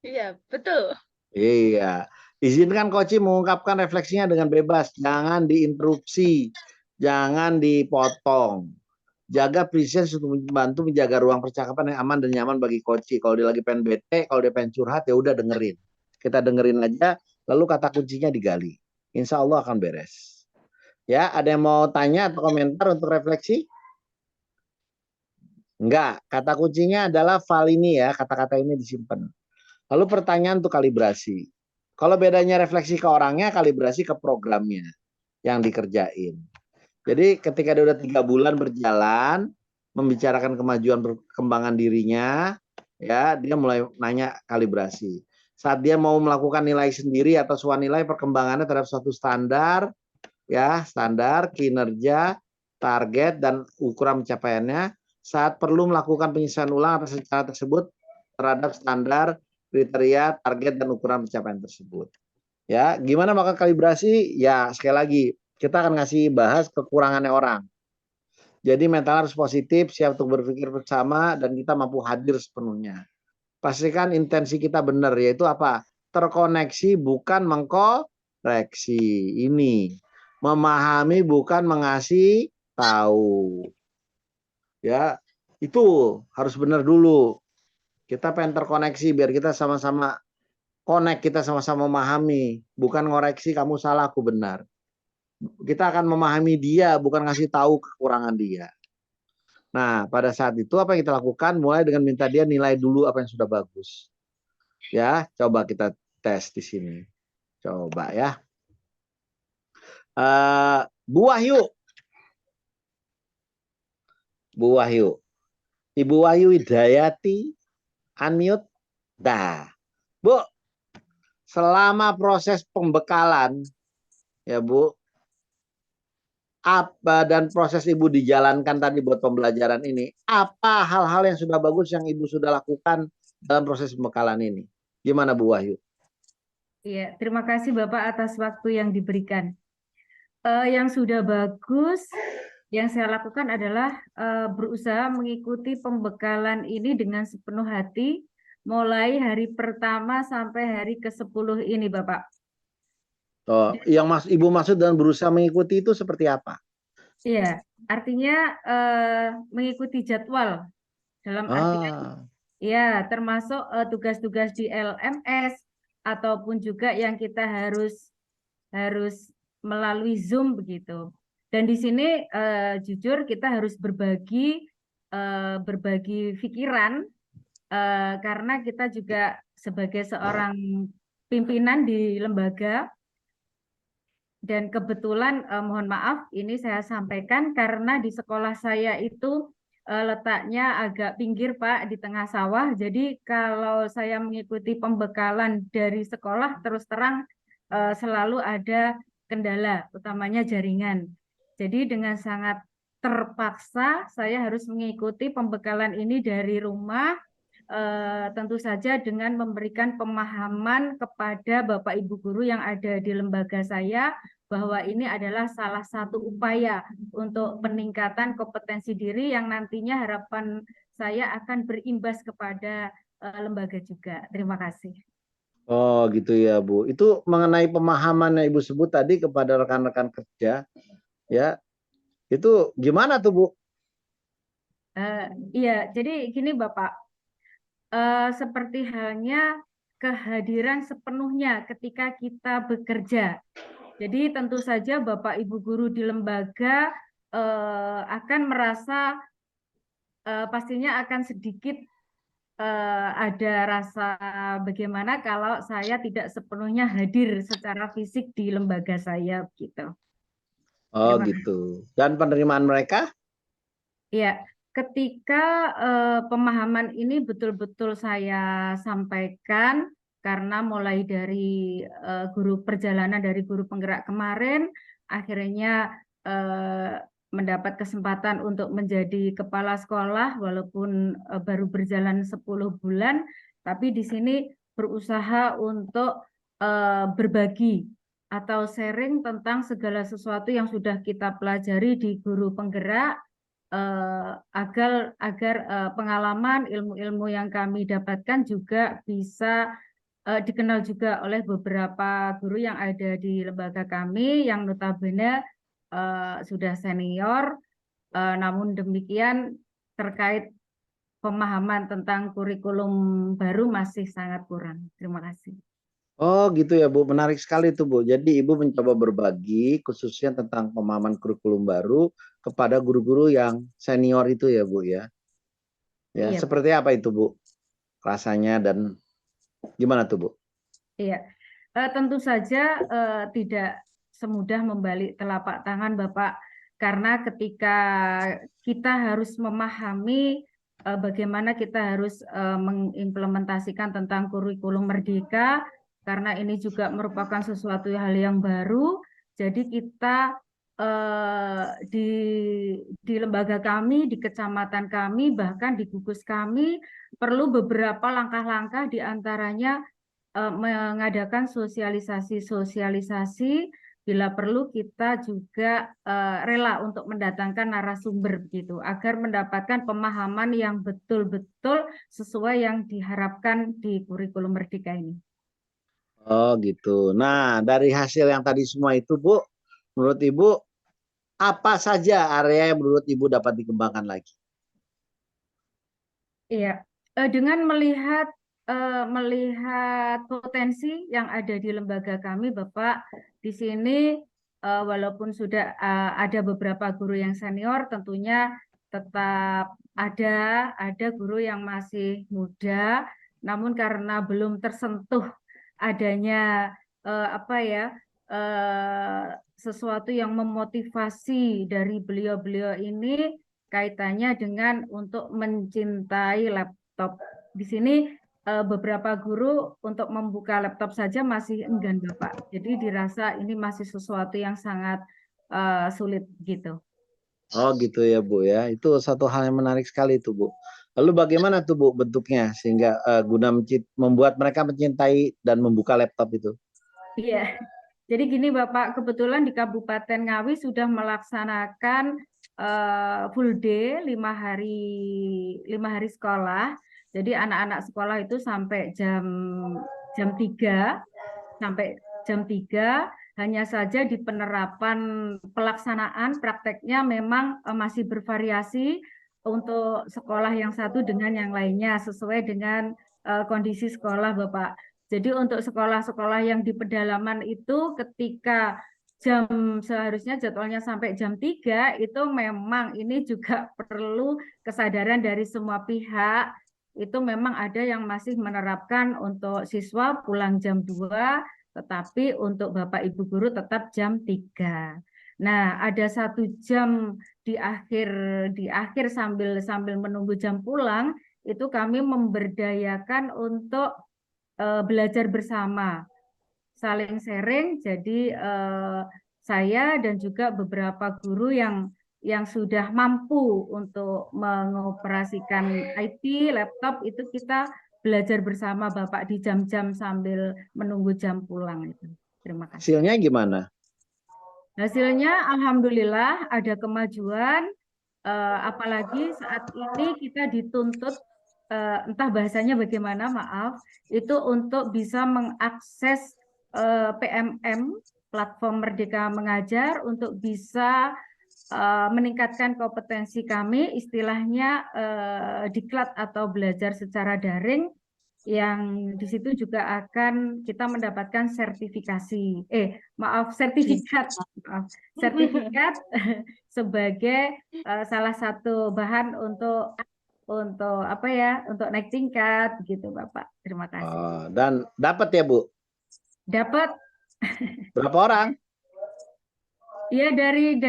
Iya, betul. Iya. Izinkan Koci mengungkapkan refleksinya dengan bebas, jangan diinterupsi, jangan dipotong. Jaga presence untuk membantu menjaga ruang percakapan yang aman dan nyaman bagi Koci. Kalau dia lagi pengen bete, kalau dia pengen curhat, ya udah dengerin. Kita dengerin aja, lalu kata kuncinya digali. Insya Allah akan beres. Ya, ada yang mau tanya atau komentar untuk refleksi? Enggak, kata kuncinya adalah file ini ya, kata-kata ini disimpan. Lalu pertanyaan untuk kalibrasi. Kalau bedanya refleksi ke orangnya, kalibrasi ke programnya yang dikerjain. Jadi ketika dia udah 3 bulan berjalan, membicarakan kemajuan perkembangan dirinya, ya dia mulai nanya kalibrasi. Saat dia mau melakukan nilai sendiri atau nilai perkembangannya terhadap suatu standar, ya standar, kinerja, target, dan ukuran pencapaiannya, saat perlu melakukan penyesuaian ulang atas rencana tersebut terhadap standar, kriteria, target, dan ukuran pencapaian tersebut. Ya, gimana maka kalibrasi? Ya, sekali lagi, kita akan ngasih bahas kekurangannya orang. Jadi mental harus positif, siap untuk berpikir bersama, dan kita mampu hadir sepenuhnya. Pastikan intensi kita benar, yaitu apa? Terkoneksi bukan mengkoreksi. Ini memahami bukan mengasih tahu. Ya, itu harus benar dulu. Kita pengen terkoneksi biar kita sama-sama connect, kita sama-sama memahami, bukan ngoreksi kamu salah aku benar. Kita akan memahami dia, bukan ngasih tahu kekurangan dia. Nah, pada saat itu apa yang kita lakukan? Mulai dengan minta dia nilai dulu apa yang sudah bagus. Ya, coba kita tes di sini. Coba ya. Bu Wahyu. Bu Wahyu. Ibu Wahyu Hidayati, unmute. Dah. Bu, selama proses pembekalan, ya Bu, apa dan proses Ibu dijalankan tadi buat pembelajaran ini, apa hal-hal yang sudah bagus yang Ibu sudah lakukan dalam proses pembekalan ini? Gimana Bu Wahyu? Iya, terima kasih Bapak atas waktu yang diberikan. Yang sudah bagus yang saya lakukan adalah berusaha mengikuti pembekalan ini dengan sepenuh hati mulai hari pertama sampai hari ke-10 ini, Bapak. Oh, yang Ibu maksud dan berusaha mengikuti itu seperti apa? Iya, artinya mengikuti jadwal dalam artian ya termasuk tugas-tugas di LMS ataupun juga yang kita harus melalui Zoom begitu. Dan di sini jujur kita harus berbagi pikiran karena kita juga sebagai seorang pimpinan di lembaga. Dan kebetulan mohon maaf ini saya sampaikan karena di sekolah saya itu letaknya agak pinggir Pak, di tengah sawah. Jadi kalau saya mengikuti pembekalan dari sekolah terus terang selalu ada kendala, utamanya jaringan. Jadi dengan sangat terpaksa saya harus mengikuti pembekalan ini dari rumah, tentu saja dengan memberikan pemahaman kepada Bapak Ibu guru yang ada di lembaga saya bahwa ini adalah salah satu upaya untuk peningkatan kompetensi diri yang nantinya harapan saya akan berimbas kepada lembaga juga. Terima kasih. Oh gitu ya Bu. Itu mengenai pemahaman yang Ibu sebut tadi kepada rekan-rekan kerja, ya itu gimana tuh Bu? Iya, jadi gini Bapak, seperti halnya kehadiran sepenuhnya ketika kita bekerja. Jadi tentu saja Bapak Ibu guru di lembaga akan merasa pastinya akan sedikit ada rasa bagaimana kalau saya tidak sepenuhnya hadir secara fisik di lembaga saya gitu. Oh gitu. Dan penerimaan mereka? Ya, ketika pemahaman ini betul-betul saya sampaikan karena mulai dari guru perjalanan dari guru penggerak kemarin akhirnya mendapat kesempatan untuk menjadi kepala sekolah walaupun baru berjalan 10 bulan, tapi di sini berusaha untuk berbagi atau sharing tentang segala sesuatu yang sudah kita pelajari di guru penggerak agar pengalaman ilmu-ilmu yang kami dapatkan juga bisa dikenal juga oleh beberapa guru yang ada di lembaga kami yang notabene sudah senior, namun demikian terkait pemahaman tentang kurikulum baru masih sangat kurang. Terima kasih. Oh gitu ya Bu, menarik sekali tuh Bu. Jadi Ibu mencoba berbagi khususnya tentang pemahaman kurikulum baru kepada guru-guru yang senior itu ya Bu ya. Ya, Iya, seperti apa itu Bu? Rasanya dan gimana tuh Bu? iya. Tentu saja tidak semudah membalik telapak tangan Bapak, karena ketika kita harus memahami bagaimana kita harus mengimplementasikan tentang kurikulum merdeka, karena ini juga merupakan sesuatu hal yang baru, jadi kita di lembaga kami, di kecamatan kami, bahkan di gugus kami perlu beberapa langkah-langkah, diantaranya mengadakan sosialisasi, bila perlu kita juga rela untuk mendatangkan narasumber begitu, agar mendapatkan pemahaman yang betul-betul sesuai yang diharapkan di kurikulum merdeka ini. Oh gitu. Nah, dari hasil yang tadi semua itu Bu, menurut Ibu apa saja area yang menurut Ibu dapat dikembangkan lagi? Iya, dengan melihat potensi yang ada di lembaga kami, Bapak, di sini walaupun sudah ada beberapa guru yang senior, tentunya tetap ada guru yang masih muda, namun karena belum tersentuh adanya sesuatu yang memotivasi dari beliau-beliau ini kaitannya dengan untuk mencintai laptop. Di sini beberapa guru untuk membuka laptop saja masih enggan Bapak. Jadi dirasa ini masih sesuatu yang sangat sulit gitu. Oh gitu ya Bu ya. Itu satu hal yang menarik sekali itu Bu. Lalu bagaimana tuh Bu bentuknya sehingga guna membuat mereka mencintai dan membuka laptop itu? Iya. Jadi gini Bapak, kebetulan di Kabupaten Ngawi sudah melaksanakan full day 5 hari sekolah. Jadi anak-anak sekolah itu sampai jam 3 hanya saja di penerapan pelaksanaan prakteknya memang masih bervariasi untuk sekolah yang satu dengan yang lainnya sesuai dengan kondisi sekolah Bapak. Jadi untuk sekolah-sekolah yang di pedalaman itu ketika seharusnya jadwalnya sampai jam 3 itu memang ini juga perlu kesadaran dari semua pihak. Itu memang ada yang masih menerapkan untuk siswa pulang jam 2, tetapi untuk Bapak Ibu guru tetap jam 3. Nah, ada 1 jam di akhir sambil menunggu jam pulang, itu kami memberdayakan untuk belajar bersama, saling sharing. Jadi saya dan juga beberapa guru yang sudah mampu untuk mengoperasikan IT, laptop, itu kita belajar bersama Bapak di jam-jam sambil menunggu jam pulang itu. Terima kasih. Hasilnya gimana? Hasilnya alhamdulillah ada kemajuan, apalagi saat ini kita dituntut entah bahasanya bagaimana, maaf, itu untuk bisa mengakses PMM, platform Merdeka Mengajar, untuk bisa meningkatkan kompetensi kami, istilahnya diklat atau belajar secara daring, yang di situ juga akan kita mendapatkan sertifikat sebagai salah satu bahan untuk naik tingkat gitu Bapak. Terima kasih. Dan dapat ya Bu? Dapat. Berapa orang? Ya, dari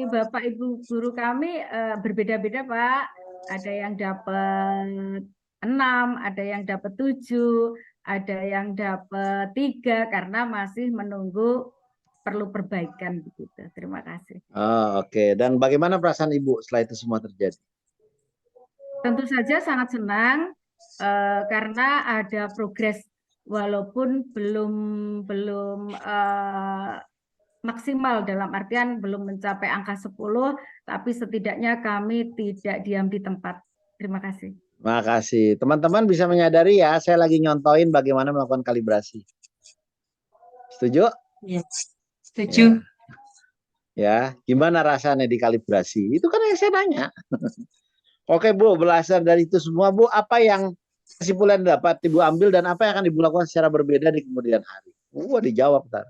Bapak Ibu guru kami berbeda-beda Pak. Ada yang dapat 6, ada yang dapat 7, ada yang dapat 3 karena masih menunggu perlu perbaikan begitu. Terima kasih. Oke. Dan bagaimana perasaan Ibu setelah itu semua terjadi? Tentu saja sangat senang karena ada progres walaupun belum maksimal, dalam artian belum mencapai angka 10, tapi setidaknya kami tidak diam di tempat. Terima kasih. Makasih. Teman-teman bisa menyadari ya, saya lagi nyontoin bagaimana melakukan kalibrasi. Setuju? Ya, setuju. Ya, gimana rasanya dikalibrasi? Itu kan yang saya nanya. Oke Bu, belajar dari itu semua Bu, apa yang kesimpulan dapat Ibu ambil dan apa yang akan Ibu lakukan secara berbeda di kemudian hari? Dijawab ntar.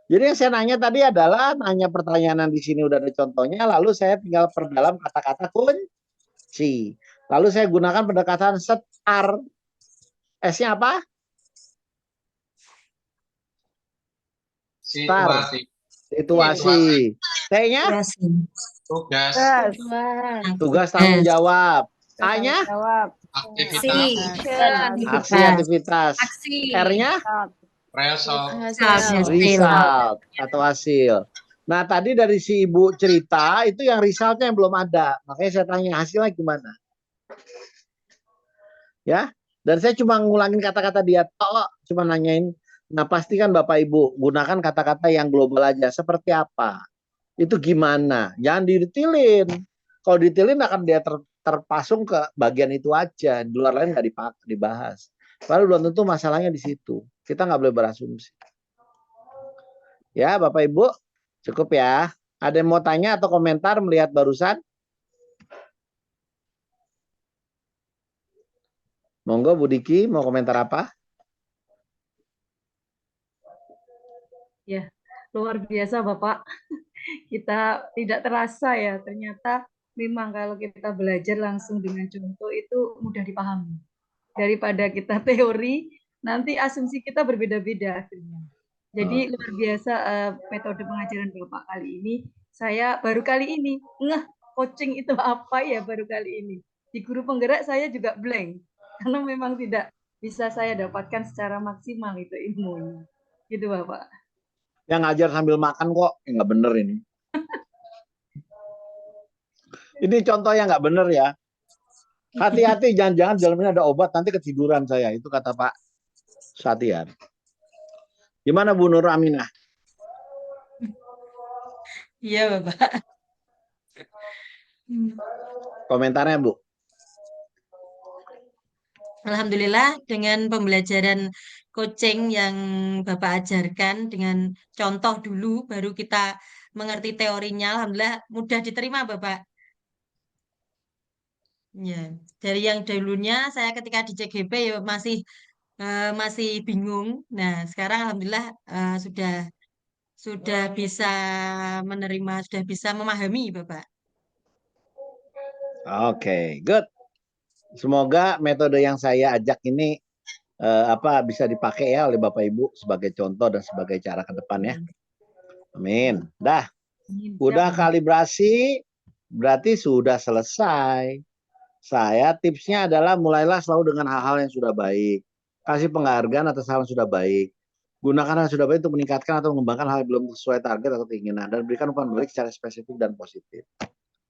Jadi yang saya nanya tadi adalah nanya pertanyaan di sini udah ada contohnya, lalu saya tinggal perdalam kata-kata kunci. Lalu saya gunakan pendekatan STAR. S-nya apa? STAR. Situasi. T-nya? Tugas. Tugas tanggung jawab. A-nya? Jawab. Aksi aktivitas. R-nya? Result atau hasil. Nah tadi dari si Ibu cerita itu yang resultnya yang belum ada. Makanya saya tanya hasilnya gimana. Ya, dan saya cuma ngulangin kata-kata dia. Cuma nanyain. Nah pastikan Bapak Ibu gunakan kata-kata yang global aja. Seperti apa? Itu gimana? Jangan didetilin. Kalau didetilin akan dia terpasung ke bagian itu aja. Di luar lain nggak dibahas. Lalu belum tentu masalahnya di situ. Kita nggak boleh berasumsi. Ya, Bapak Ibu, cukup ya. Ada yang mau tanya atau komentar melihat barusan? Monggo Bu Diki, mau komentar apa? Ya, luar biasa Bapak. Kita tidak terasa ya, ternyata memang kalau kita belajar langsung dengan contoh itu mudah dipahami. Daripada kita teori, nanti asumsi kita berbeda-beda akhirnya. Jadi luar biasa metode pengajaran Bapak kali ini. Saya baru kali ini coaching itu apa ya baru kali ini. Di guru penggerak saya juga blank karena memang tidak bisa saya dapatkan secara maksimal itu ilmunya. Gitu Bapak. Yang ngajar sambil makan kok, nggak bener ini. Ini contoh yang nggak bener ya. Hati-hati, jangan-jangan dalamnya ada obat, nanti ketiduran saya. Itu kata Pak Satian. Gimana Bu Nur Aminah? Iya Bapak. Komentarnya Bu. Alhamdulillah dengan pembelajaran coaching yang Bapak ajarkan dengan contoh dulu baru kita mengerti teorinya. Alhamdulillah mudah diterima Bapak. Ya, dari yang dulunya saya ketika di CGP ya masih bingung. Nah, sekarang alhamdulillah sudah bisa menerima, sudah bisa memahami Bapak. Oke, good. Semoga metode yang saya ajak ini bisa dipakai ya oleh Bapak Ibu sebagai contoh dan sebagai cara ke depan ya. Amin. Dah. Udah kalibrasi berarti sudah selesai. Saya tipsnya adalah mulailah selalu dengan hal-hal yang sudah baik. Kasih penghargaan atas hal yang sudah baik. Gunakan hal yang sudah baik untuk meningkatkan atau mengembangkan hal yang belum sesuai target atau keinginan dan berikan umpan balik secara spesifik dan positif.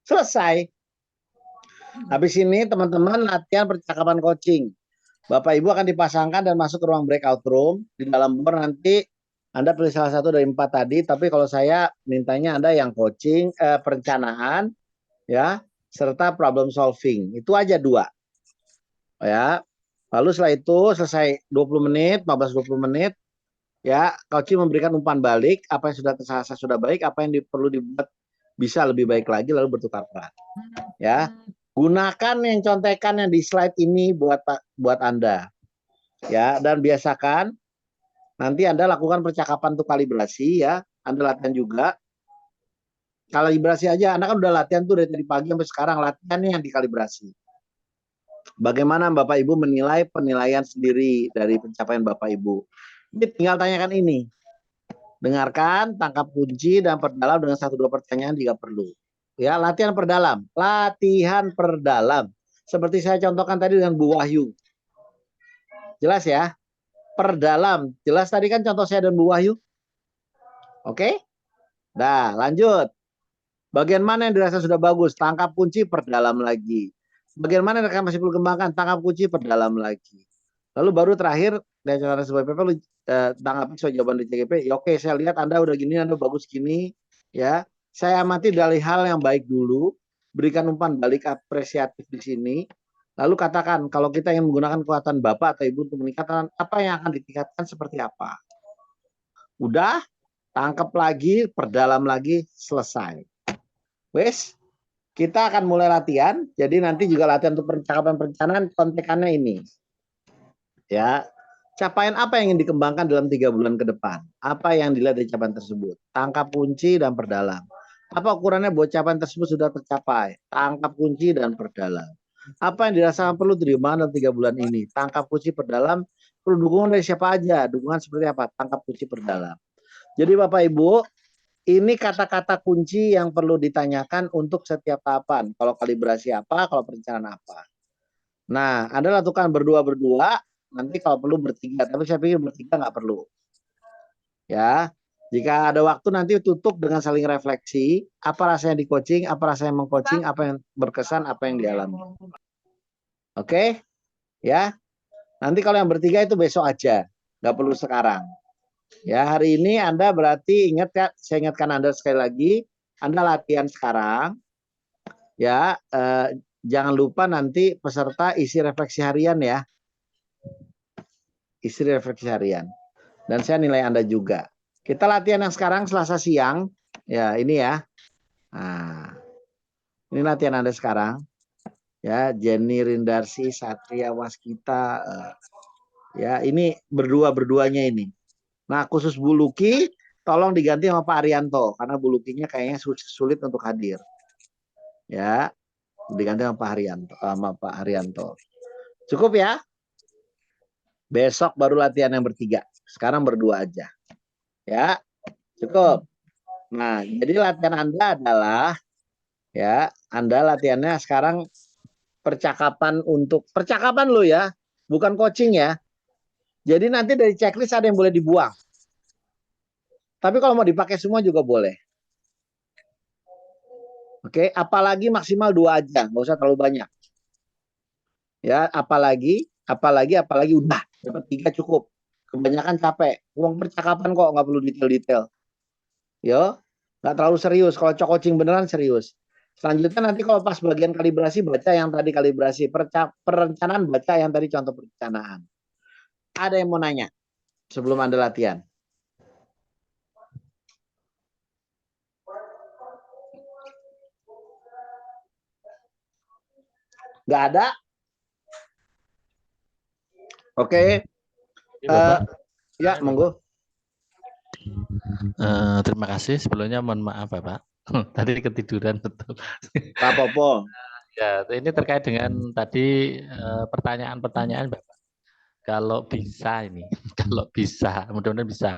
Selesai. Habis ini teman-teman latihan percakapan coaching. Bapak Ibu akan dipasangkan dan masuk ke ruang breakout room. Di dalam board nanti Anda pilih salah satu dari 4 tadi, tapi kalau saya mintanya Anda yang coaching, perencanaan, ya, serta problem solving. Itu aja 2. Ya. Lalu setelah itu selesai 20 menit, 15-20 menit, ya, coaching memberikan umpan balik, apa yang sudah terasa sudah baik, apa yang perlu dibuat bisa lebih baik lagi, lalu bertukar peran. Ya. Gunakan yang contekan yang di slide ini buat Anda. Ya, dan biasakan nanti Anda lakukan percakapan untuk kalibrasi ya. Anda latihan juga. Kalibrasi aja, Anda kan udah latihan tuh dari tadi pagi sampai sekarang, latihannya yang dikalibrasi. Bagaimana Bapak Ibu menilai penilaian sendiri dari pencapaian Bapak Ibu? Ini tinggal tanyakan ini. Dengarkan, tangkap kunci dan perdalam dengan 1-2 pertanyaan jika perlu. Ya, latihan perdalam. Latihan perdalam. Seperti saya contohkan tadi dengan Bu Wahyu. Jelas ya? Perdalam. Jelas tadi kan contoh saya dan Bu Wahyu? Oke? Nah, lanjut. Bagian mana yang dirasa sudah bagus? Tangkap kunci, perdalam lagi. Bagian mana yang masih perlu kembangkan? Tangkap kunci, perdalam lagi. Lalu baru terakhir, dari cara sebagai PP, lu tanggapi soal jawaban di CGP. Ya, oke, saya lihat Anda udah gini, Anda bagus gini. Ya, saya amati dari hal yang baik dulu. Berikan umpan balik apresiatif di sini. Lalu katakan, kalau kita ingin menggunakan kekuatan Bapak atau Ibu untuk meningkatkan, apa yang akan ditingkatkan seperti apa? Udah, tangkap lagi, perdalam lagi, selesai. Wes, kita akan mulai latihan. Jadi nanti juga latihan untuk percakapan perencanaan, kontekannya ini. Ya, capaian apa yang ingin dikembangkan dalam 3 bulan ke depan? Apa yang dilihat dari capaian tersebut? Tangkap kunci dan perdalam. Apa ukurannya bahwa capaian tersebut sudah tercapai? Tangkap kunci dan perdalam. Apa yang dirasakan perlu diterima dalam 3 bulan ini? Tangkap kunci, perdalam. Perlu dukungan dari siapa aja? Dukungan seperti apa? Tangkap kunci, perdalam. Jadi Bapak Ibu, ini kata-kata kunci yang perlu ditanyakan untuk setiap tahapan. Kalau kalibrasi apa, kalau perencanaan apa. Nah, Anda lakukan berdua-berdua, nanti kalau perlu bertiga. Tapi saya pikir bertiga nggak perlu. Ya, jika ada waktu nanti tutup dengan saling refleksi. Apa rasanya di coaching, apa rasanya meng-coaching, apa yang berkesan, apa yang dialami. Oke? Ya. Nanti kalau yang bertiga itu besok aja. Nggak perlu sekarang. Ya, hari ini Anda berarti ingat ya, saya ingatkan Anda sekali lagi, Anda latihan sekarang. Ya, jangan lupa nanti peserta isi refleksi harian ya. Isi refleksi harian. Dan saya nilai Anda juga. Kita latihan yang sekarang Selasa siang. Ya, ini ya. Nah, ini latihan Anda sekarang. Ya, Jenny Rindarsi, Satria Waskita. Ya, ini berdua-berduanya ini. Nah, khusus Bu Luki, tolong diganti sama Pak Arianto. Karena Bu Lukinya kayaknya sulit untuk hadir. Ya, diganti sama Pak Arianto. Cukup ya? Besok baru latihan yang bertiga. Sekarang berdua aja. Ya, cukup. Nah, jadi latihan Anda adalah, ya, Anda latihannya sekarang percakapan lo ya, bukan coaching ya. Jadi nanti dari checklist ada yang boleh dibuang. Tapi kalau mau dipakai semua juga boleh. Oke, apalagi maksimal 2 aja, nggak usah terlalu banyak. Ya, apalagi udah dapat 3 cukup. Kebanyakan capek. Uang percakapan kok nggak perlu detail-detail. Yo, nggak terlalu serius. Kalau coaching beneran serius. Selanjutnya nanti kalau pas bagian kalibrasi baca yang tadi kalibrasi, perencanaan baca yang tadi contoh perencanaan. Ada yang mau nanya sebelum Anda latihan? Nggak ada? Oke. Ya, monggo. Terima kasih. Sebelumnya mohon maaf Bapak. Tadi ketiduran betul. Pak Popo. Ya, ini terkait dengan tadi pertanyaan-pertanyaan Bapak. Kalau bisa ini, kalau bisa, mudah-mudahan bisa.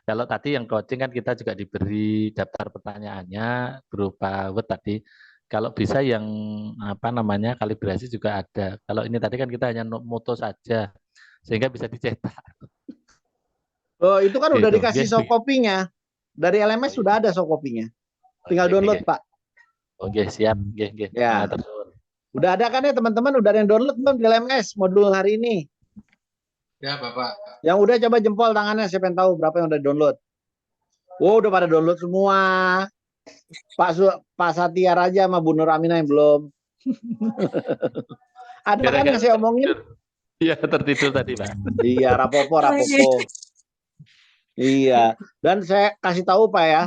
Kalau tadi yang coaching kan kita juga diberi daftar pertanyaannya berupa Word tadi. Kalau bisa yang kalibrasi juga ada. Kalau ini tadi kan kita hanya moto saja, sehingga bisa dicetak. Oh, itu kan udah Gitu. dikasih soft copy-nya. Dari LMS sudah ada soft copy-nya. Tinggal download, Pak. Oke, siap. Ya. Udah ada kan ya teman-teman? Udah ada yang download belum di LMS modul hari ini? Ya, Bapak. Yang udah coba jempol tangannya, siapa yang tahu berapa yang udah download? Wow, udah pada download semua. Pak Satya Raja sama Bu Nur Aminah yang belum. Ada kan yang saya omongin? Iya, tertidur tadi, Pak. Iya, rapopo. Iya, dan saya kasih tahu Pak ya,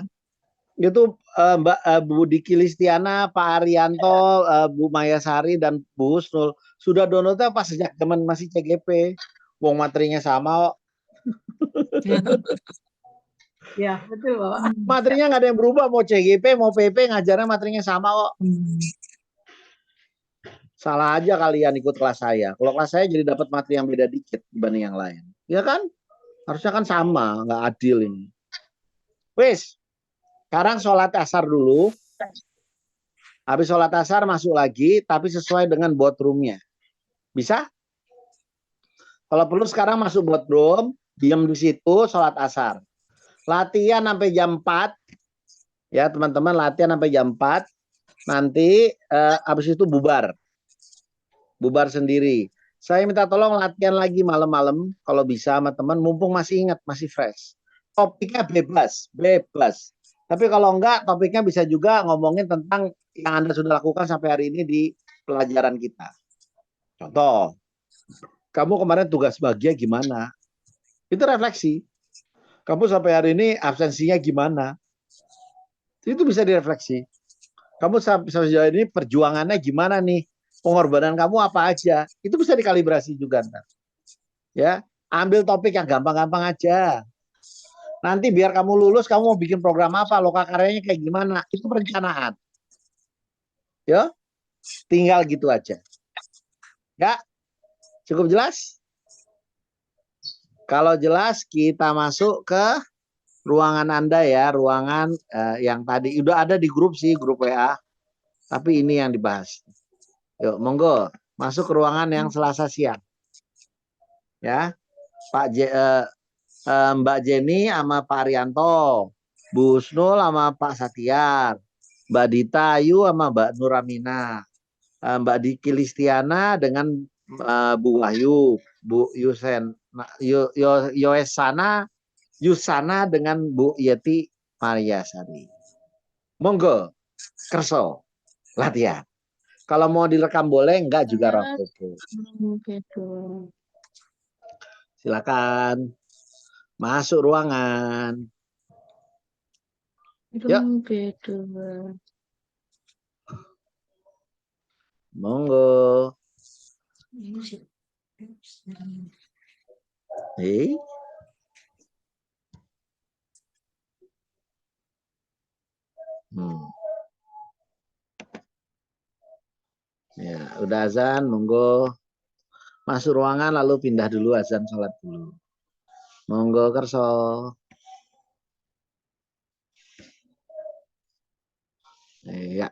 itu Mbak Bu Diki Listiana, Pak Arianto, Bu Mayasari dan Bu Husnul sudah downloadnya pas sejak zaman masih CGP. Wong materinya sama kok. Ya, betul Bapak. Materinya nggak ada yang berubah, mau CGP, mau PP, ngajarnya materinya sama kok. Salah aja kalian ikut kelas saya. Kalau kelas saya jadi dapat materi yang beda dikit dibanding yang lain. Ya kan? Harusnya kan sama, nggak adil ini. Wis, sekarang sholat asar dulu. Habis sholat asar masuk lagi, tapi sesuai dengan boardroom-nya. Bisa? Kalau perlu sekarang masuk boardroom, diam di situ, sholat asar. Latihan sampai jam 4. Ya teman-teman, latihan sampai jam 4. Nanti habis itu bubar. Bubar sendiri. Saya minta tolong latihan lagi malam-malam kalau bisa sama teman, mumpung masih ingat, masih fresh. Topiknya bebas. Tapi kalau enggak, topiknya bisa juga ngomongin tentang yang Anda sudah lakukan sampai hari ini di pelajaran kita. Contoh, kamu kemarin tugas bagia gimana? Itu refleksi. Kamu sampai hari ini absensinya gimana? Itu bisa direfleksi. Kamu sampai sejauh ini perjuangannya gimana nih? Pengorbanan kamu apa aja? Itu bisa dikalibrasi juga. Ntar. Ya, ambil topik yang gampang-gampang aja. Nanti biar kamu lulus, kamu mau bikin program apa? Loka karyanya kayak gimana? Itu perencanaan. Ya, tinggal gitu aja. Ya, cukup jelas? Kalau jelas, kita masuk ke ruangan Anda ya, ruangan yang tadi udah ada di grup sih, grup WA. Tapi ini yang dibahas. Yuk, monggo masuk ke ruangan yang Selasa siang. Ya, Mbak Jenny sama Pak Arianto, Bu Husnul sama Pak Satiar, Mbak Dita Ayu sama Mbak Nuramina, Mbak Diki Listiana dengan Bu Wahyu, Bu Yusana dengan Bu Yeti Mariasari. Monggo, kerso, latihan. Kalau mau direkam boleh, enggak juga rapopo. Silakan masuk ruangan. Yuk. Monggo. Ya, udah azan, monggo masuk ruangan lalu pindah dulu azan sholat dulu. Monggo kerso. Ya.